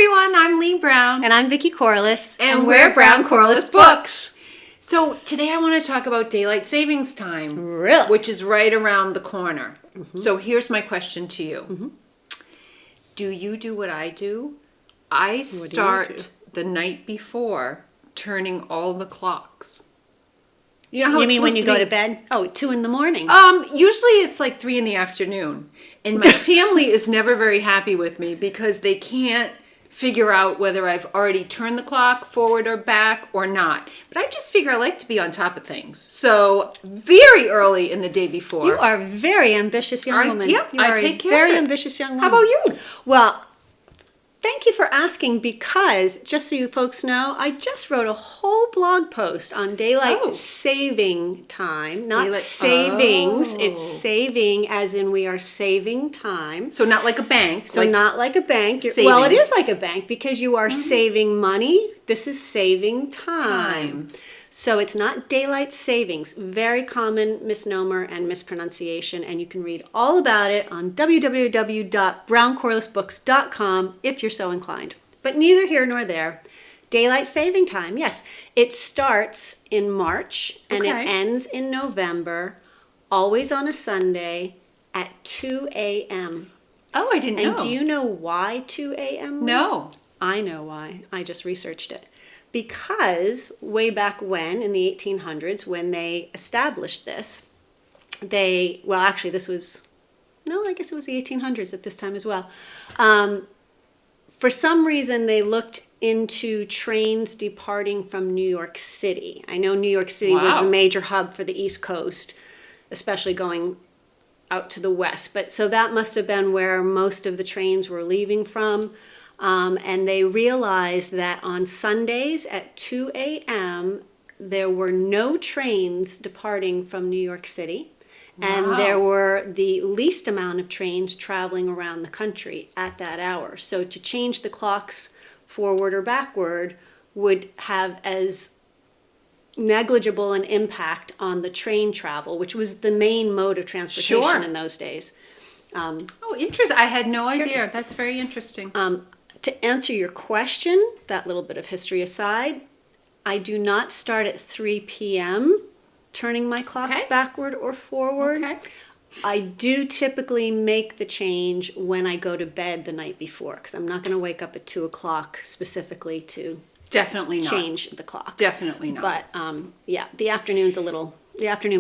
everyone, I'm Lee Brown. And I'm Vicki Corliss. And we're Brown Corliss Books. So today I want to talk about daylight savings time. Really? Which is right around the corner. Mm-hmm. So here's my question to you. Mm-hmm. Do you do what I do? I start the night before turning all the clocks. You know how you mean when you go to bed? Oh, 2 in the morning. Usually it's like 3 in the afternoon. And my family is never very happy with me because they can't figure out whether I've already turned the clock forward or back or not. But I just figure I like to be on top of things. So very early in the day before. You are a very ambitious young woman. Yep, I take care very of it. Ambitious young woman. How about you? Well, thank you for asking because, just so you folks know, I just wrote a whole blog post on daylight saving time. Not savings. It's saving as in we are saving time. So not like a bank. So not like a bank. Well, it is like a bank because you are saving money. This is saving time. So it's not daylight savings. Very common misnomer and mispronunciation, and you can read all about it on www.browncorlissbooks.com if you're so inclined. But neither here nor there. Daylight saving time, yes. It starts in March and it ends in November, always on a Sunday at 2 a.m. Oh, I didn't know. And do you know why 2 a.m.? No. I know why. I just researched it. Because way back when, in the 1800s, when they established this, I guess it was the 1800s at this time as well. For some reason, they looked into trains departing from New York City. I know New York City was the major hub for the East Coast, especially going out to the West. But so that must have been where most of the trains were leaving from. And they realized that on Sundays at 2 a.m., there were no trains departing from New York City. And there were the least amount of trains traveling around the country at that hour. So to change the clocks forward or backward would have as negligible an impact on the train travel, which was the main mode of transportation in those days. Interesting. I had no idea. That's very interesting. To answer your question, that little bit of history aside, I do not start at 3 p.m. turning my clocks backward or forward. Okay. I do typically make the change when I go to bed the night before because I'm not going to wake up at 2 o'clock specifically to change the clock. Definitely not. But the afternoon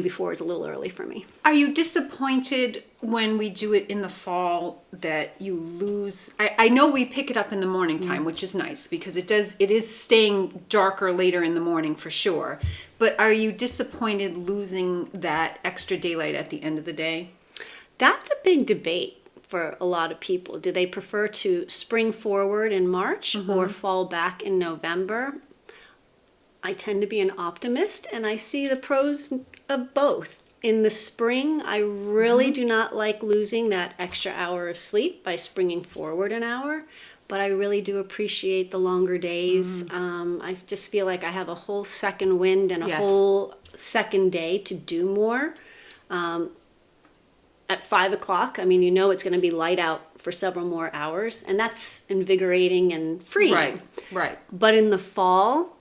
before is a little early for me. Are you disappointed when we do it in the fall that you lose? I know we pick it up in the morning time, which is nice because it is staying darker later in the morning for sure. But are you disappointed losing that extra daylight at the end of the day? That's a big debate for a lot of people. Do they prefer to spring forward in March or fall back in November? I tend to be an optimist, and I see the pros of both. In the spring, I really do not like losing that extra hour of sleep by springing forward an hour, but I really do appreciate the longer days. I just feel like I have a whole second wind and a whole second day to do more. At 5 o'clock, it's going to be light out for several more hours, and that's invigorating and freeing. Right. But in the fall,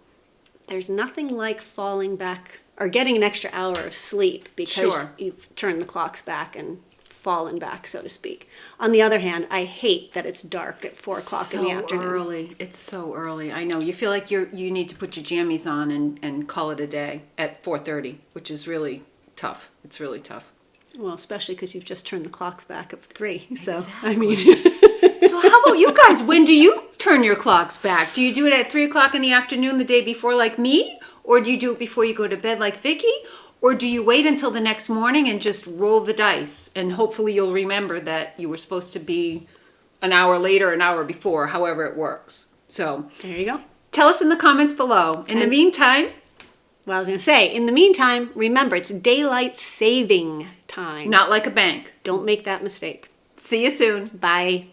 there's nothing like falling back or getting an extra hour of sleep because you've turned the clocks back and fallen back, so to speak. On the other hand, I hate that it's dark at 4 o'clock in the afternoon. Early. It's so early. I know. You feel like you need to put your jammies on and call it a day at 4:30, which is really tough. It's really tough. Well, especially because you've just turned the clocks back at 3. So, Exactly. So how about you guys? When do you turn your clocks back? Do you do it at 3 o'clock in the afternoon the day before like me? Or do you do it before you go to bed like Vicki? Or do you wait until the next morning and just roll the dice? And hopefully you'll remember that you were supposed to be an hour later, an hour before, however it works. So there you go. Tell us in the comments below. In the meantime... Well, I was going to say, in the meantime, remember, it's daylight saving time. Not like a bank. Don't make that mistake. See you soon. Bye.